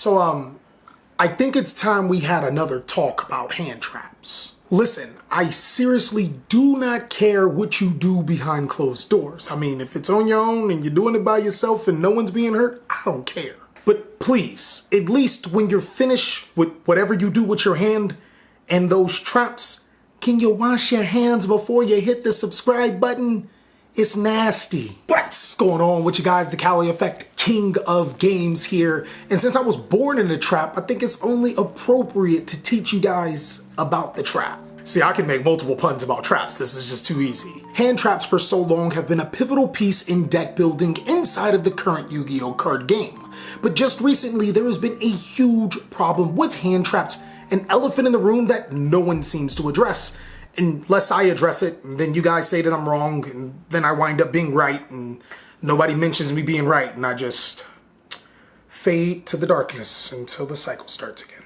I think it's time we had another talk about hand traps. Listen, I seriously do not care what you do behind closed doors. I mean, if it's on your own and you're doing it by yourself and no one's being hurt, I don't care. But please, at least when you're finished with whatever you do with your hand and those traps, can you wash your hands before you hit the subscribe button? It's nasty. What's going on with you guys? TheCaliEffect, king of games here. And since I was born in a trap, I think it's only appropriate to teach you guys about the trap. See, I can make multiple puns about traps. This is just too easy. Hand traps for so long have been a pivotal piece in deck building inside of the current Yu-Gi-Oh card game. But just recently, there has been a huge problem with hand traps, an elephant in the room that no one seems to address. Unless I address it, and then you guys say that I'm wrong, and then I wind up being right, and nobody mentions me being right, and I just fade to the darkness until the cycle starts again.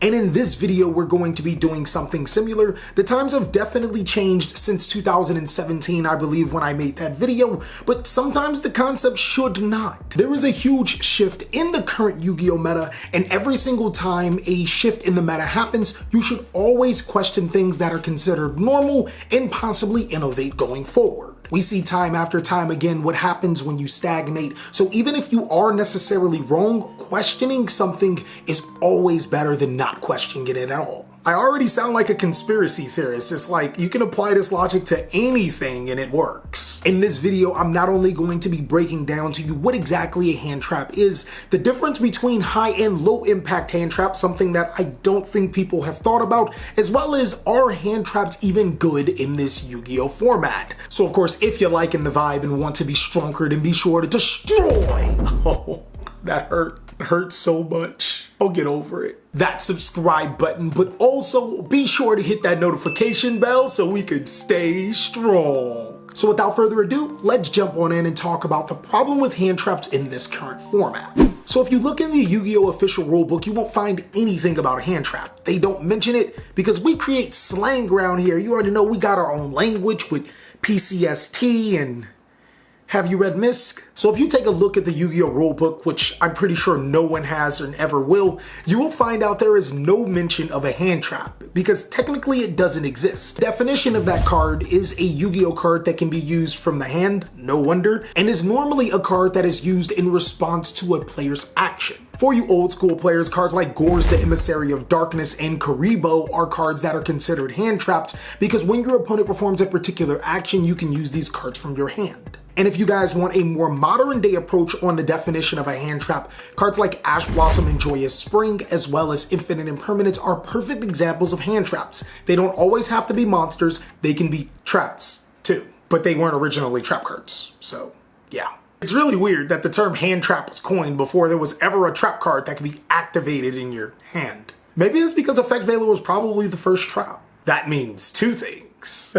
And in this video, we're going to be doing something similar. The times have definitely changed since 2017, I believe, when I made that video, but sometimes the concept should not. There is a huge shift in the current Yu-Gi-Oh meta, and every single time a shift in the meta happens, you should always question things that are considered normal and possibly innovate going forward. We see time after time again what happens when you stagnate, so even if you are necessarily wrong, questioning something is always better than not questioning it at all. I already sound like a conspiracy theorist. It's like you can apply this logic to anything and it works. In this video, I'm not only going to be breaking down to you what exactly a hand trap is, the difference between high and low impact hand traps, something that I don't think people have thought about, as well as are hand traps even good in this Yu-Gi-Oh format. So of course, if you're liking the vibe and want to be stronger, then be sure to destroy. Oh, that hurt. It hurts so much. I'll get over it. That subscribe button, but also be sure to hit that notification bell so we could stay strong. So without further ado, let's jump on in and talk about the problem with hand traps in this current format. So if you look in the Yu-Gi-Oh official rulebook, you won't find anything about a hand trap. They don't mention it because we create slang around here. You already know we got our own language with PCST and have you read MISC? So if you take a look at the Yu-Gi-Oh rulebook, which I'm pretty sure no one has and ever will, you will find out there is no mention of a hand trap because technically it doesn't exist. The definition of that card is a Yu-Gi-Oh card that can be used from the hand, no wonder, and is normally a card that is used in response to a player's action. For you old school players, cards like Gorz the Emissary of Darkness and Karibo are cards that are considered hand traps because when your opponent performs a particular action, you can use these cards from your hand. And if you guys want a more modern day approach on the definition of a hand trap, cards like Ash Blossom and Joyous Spring, as well as Infinite Impermanence, are perfect examples of hand traps. They don't always have to be monsters, they can be traps too. But they weren't originally trap cards, so yeah. It's really weird that the term hand trap was coined before there was ever a trap card that could be activated in your hand. Maybe it's because Effect Veiler was probably the first trap. That means two things.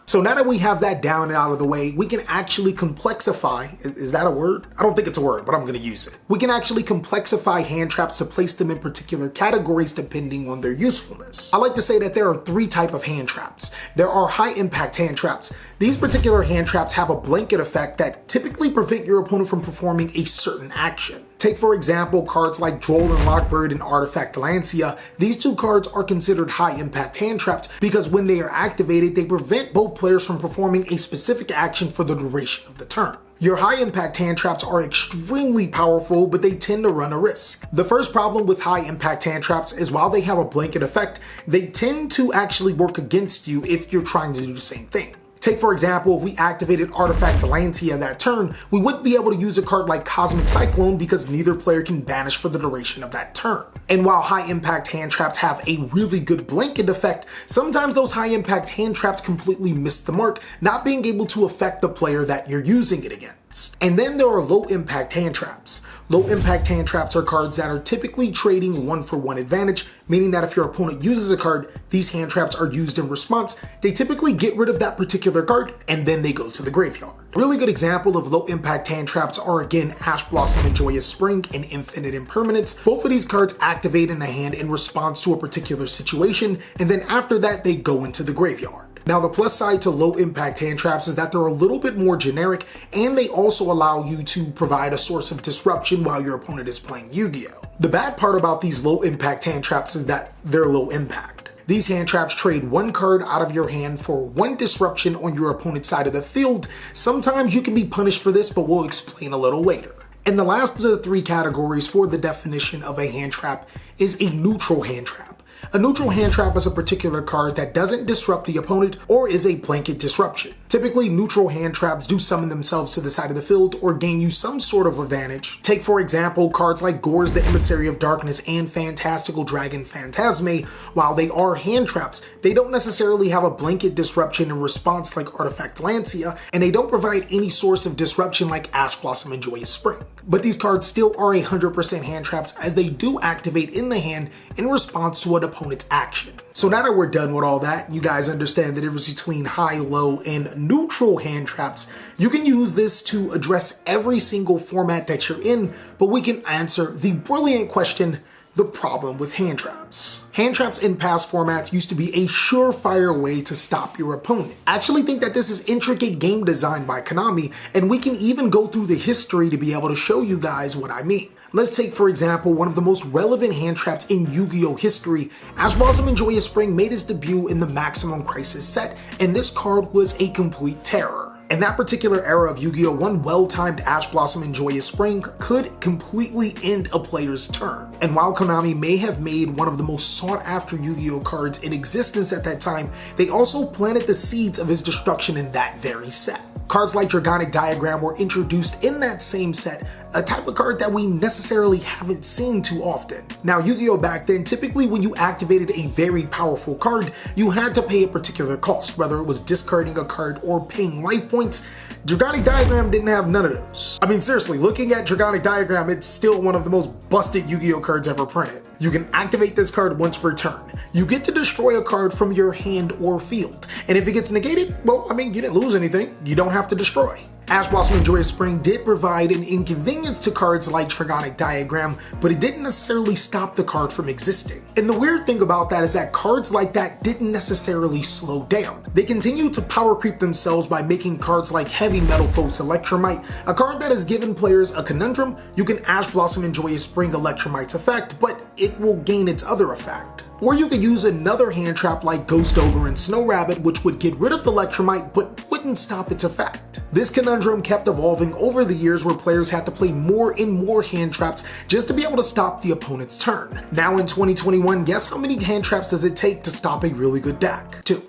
So now that we have that down and out of the way, we can actually complexify, is that a word? I don't think it's a word, but I'm gonna use it. We can actually complexify hand traps to place them in particular categories depending on their usefulness. I like to say that there are three types of hand traps. There are high impact hand traps. These particular hand traps have a blanket effect that typically prevent your opponent from performing a certain action. Take for example cards like Droll and Lockbird and Artifact Lancia. These two cards are considered high impact hand traps because when they are activated, they prevent both players from performing a specific action for the duration of the turn. Your high impact hand traps are extremely powerful, but they tend to run a risk. The first problem with high impact hand traps is while they have a blanket effect, they tend to actually work against you if you're trying to do the same thing. Take for example, if we activated Artifact Lancia that turn, we wouldn't be able to use a card like Cosmic Cyclone because neither player can banish for the duration of that turn. And while high impact hand traps have a really good blanket effect, sometimes those high impact hand traps completely miss the mark, not being able to affect the player that you're using it against. And then there are low impact hand traps. Low impact hand traps are cards that are typically trading 1-for-1 advantage, meaning that if your opponent uses a card, these hand traps are used in response. They typically get rid of that particular card and then they go to the graveyard. A really good example of low impact hand traps are again Ash Blossom and Joyous Spring and Infinite Impermanence. Both of these cards activate in the hand in response to a particular situation, and then after that they go into the graveyard. Now, the plus side to low impact hand traps is that they're a little bit more generic, and they also allow you to provide a source of disruption while your opponent is playing Yu-Gi-Oh! The bad part about these low impact hand traps is that they're low impact. These hand traps trade one card out of your hand for one disruption on your opponent's side of the field. Sometimes you can be punished for this, but we'll explain a little later. And the last of the three categories for the definition of a hand trap is a neutral hand trap. A neutral hand trap is a particular card that doesn't disrupt the opponent or is a blanket disruption. Typically, neutral hand traps do summon themselves to the side of the field or gain you some sort of advantage. Take, for example, cards like Gorz the Emissary of Darkness and Fantastical Dragon Phantasme. While they are hand traps, they don't necessarily have a blanket disruption in response like Artifact Lancia, and they don't provide any source of disruption like Ash Blossom and Joyous Spring. But these cards still are 100% hand traps, as they do activate in the hand in response to an opponent's action. So now that we're done with all that, you guys understand the difference between high, low, and neutral hand traps. You can use this to address every single format that you're in, but we can answer the brilliant question, the problem with hand traps. Hand traps in past formats used to be a surefire way to stop your opponent. I actually think that this is intricate game design by Konami, and we can even go through the history to be able to show you guys what I mean. Let's take, for example, one of the most relevant hand traps in Yu-Gi-Oh! History. Ash Blossom and Joyous Spring made its debut in the Maximum Crisis set, and this card was a complete terror. In that particular era of Yu-Gi-Oh!, one well-timed Ash Blossom and Joyous Spring could completely end a player's turn. And while Konami may have made one of the most sought-after Yu-Gi-Oh! Cards in existence at that time, they also planted the seeds of his destruction in that very set. Cards like Dragonic Diagram were introduced in that same set, a type of card that we necessarily haven't seen too often. Now, Yu-Gi-Oh! Back then, typically when you activated a very powerful card, you had to pay a particular cost, whether it was discarding a card or paying life points. Dragonic Diagram didn't have none of those. I mean, seriously, looking at Dragonic Diagram, it's still one of the most busted Yu-Gi-Oh! Cards ever printed. You can activate this card once per turn. You get to destroy a card from your hand or field. And if it gets negated, well, I mean, you didn't lose anything. You don't have to destroy. Ash Blossom and Joyous Spring did provide an inconvenience to cards like Dragonic Diagram, but it didn't necessarily stop the card from existing. And the weird thing about that is that cards like that didn't necessarily slow down. They continued to power creep themselves by making cards like Heavy Metal Foes Electromite, a card that has given players a conundrum. You can Ash Blossom and Joyous Spring Electromite's effect, but it will gain its other effect. Or you could use another hand trap like Ghost Ogre and Snow Rabbit, which would get rid of the Electromite but wouldn't stop its effect. This conundrum kept evolving over the years, where players had to play more and more hand traps just to be able to stop the opponent's turn. Now in 2021, guess how many hand traps does it take to stop a really good deck? 2.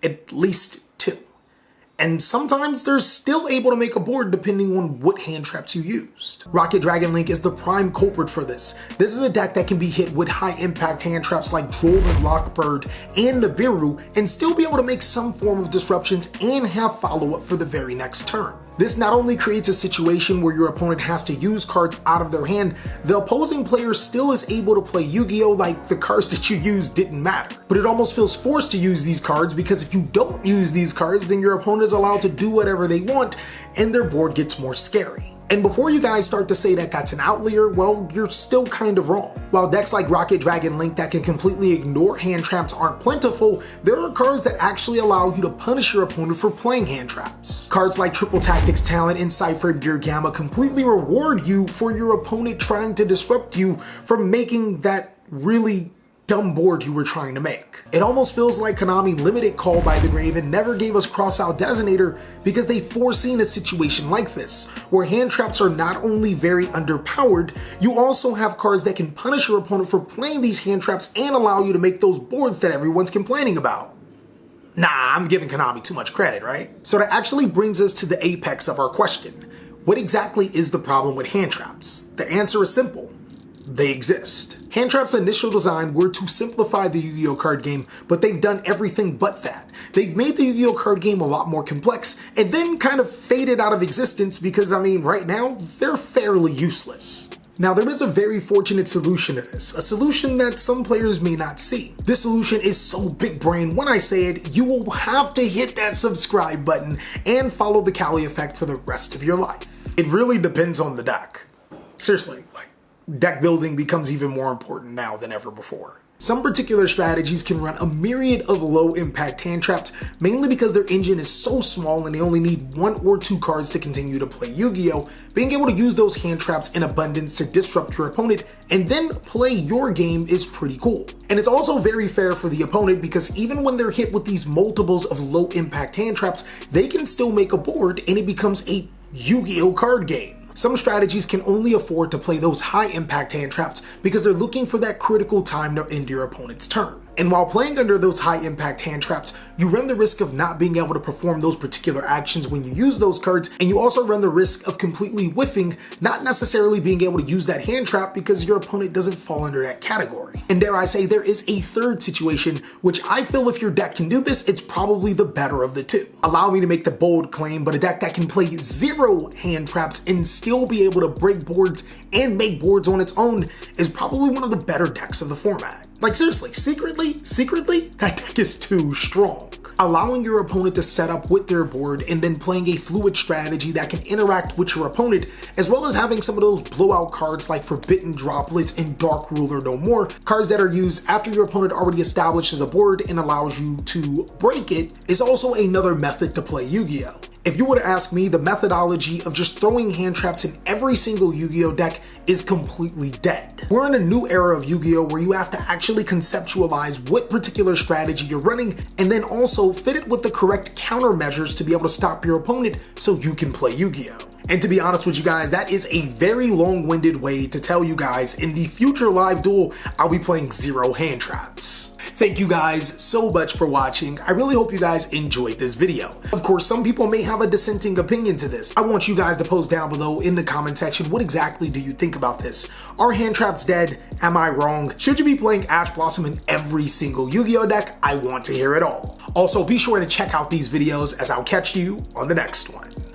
At least 2. And sometimes they're still able to make a board depending on what hand traps you used. Rocket Dragon Link is the prime culprit for this. This is a deck that can be hit with high impact hand traps like Droll and Lockbird and Nibiru and still be able to make some form of disruptions and have follow-up for the very next turn. This not only creates a situation where your opponent has to use cards out of their hand, the opposing player still is able to play Yu-Gi-Oh! Like the cards that you used didn't matter. But it almost feels forced to use these cards, because if you don't use these cards, then your opponent is allowed to do whatever they want and their board gets more scary. And before you guys start to say that that's an outlier, well, you're still kind of wrong. While decks like Rocket Dragon Link that can completely ignore hand traps aren't plentiful, there are cards that actually allow you to punish your opponent for playing hand traps. Cards like Triple Tactics Talent and Cypher Gear Gamma completely reward you for your opponent trying to disrupt you from making that really dumb board you were trying to make. It almost feels like Konami limited Call by the Grave and never gave us Crossout Designator because they foreseen a situation like this, where hand traps are not only very underpowered, you also have cards that can punish your opponent for playing these hand traps and allow you to make those boards that everyone's complaining about. Nah, I'm giving Konami too much credit, right? So that actually brings us to the apex of our question. What exactly is the problem with hand traps? The answer is simple. They exist. Hand traps' initial design were to simplify the Yu-Gi-Oh! Card game, but they've done everything but that. They've made the Yu-Gi-Oh! Card game a lot more complex, and then kind of faded out of existence because, I mean, right now, they're fairly useless. Now, there is a very fortunate solution to this, a solution that some players may not see. This solution is so big brain, when I say it, you will have to hit that subscribe button and follow the TheCaliEffect for the rest of your life. It really depends on the deck. Seriously, like, deck building becomes even more important now than ever before. Some particular strategies can run a myriad of low-impact hand traps, mainly because their engine is so small and they only need 1 or 2 cards to continue to play Yu-Gi-Oh! Being able to use those hand traps in abundance to disrupt your opponent and then play your game is pretty cool. And it's also very fair for the opponent because even when they're hit with these multiples of low-impact hand traps, they can still make a board and it becomes a Yu-Gi-Oh! Card game. Some strategies can only afford to play those high impact hand traps because they're looking for that critical time to end your opponent's turn. And while playing under those high impact hand traps, you run the risk of not being able to perform those particular actions when you use those cards, and you also run the risk of completely whiffing, not necessarily being able to use that hand trap because your opponent doesn't fall under that category. And dare I say, there is a third situation, which I feel if your deck can do this, it's probably the better of the two. Allow me to make the bold claim, but a deck that can play 0 hand traps and still be able to break boards and make boards on its own is probably one of the better decks of the format. Like seriously, secretly, that deck is too strong. Allowing your opponent to set up with their board and then playing a fluid strategy that can interact with your opponent, as well as having some of those blowout cards like Forbidden Droplets and Dark Ruler No More, cards that are used after your opponent already establishes a board and allows you to break it, is also another method to play Yu-Gi-Oh! If you were to ask me, the methodology of just throwing hand traps in every single Yu-Gi-Oh! Deck is completely dead. We're in a new era of Yu-Gi-Oh! Where you have to actually conceptualize what particular strategy you're running and then also fit it with the correct countermeasures to be able to stop your opponent so you can play Yu-Gi-Oh! And to be honest with you guys, that is a very long-winded way to tell you guys in the future live duel, I'll be playing 0 hand traps. Thank you guys so much for watching. I really hope you guys enjoyed this video. Of course, some people may have a dissenting opinion to this. I want you guys to post down below in the comment section, what exactly do you think about this? Are hand traps dead? Am I wrong? Should you be playing Ash Blossom in every single Yu-Gi-Oh! Deck? I want to hear it all. Also, be sure to check out these videos as I'll catch you on the next one.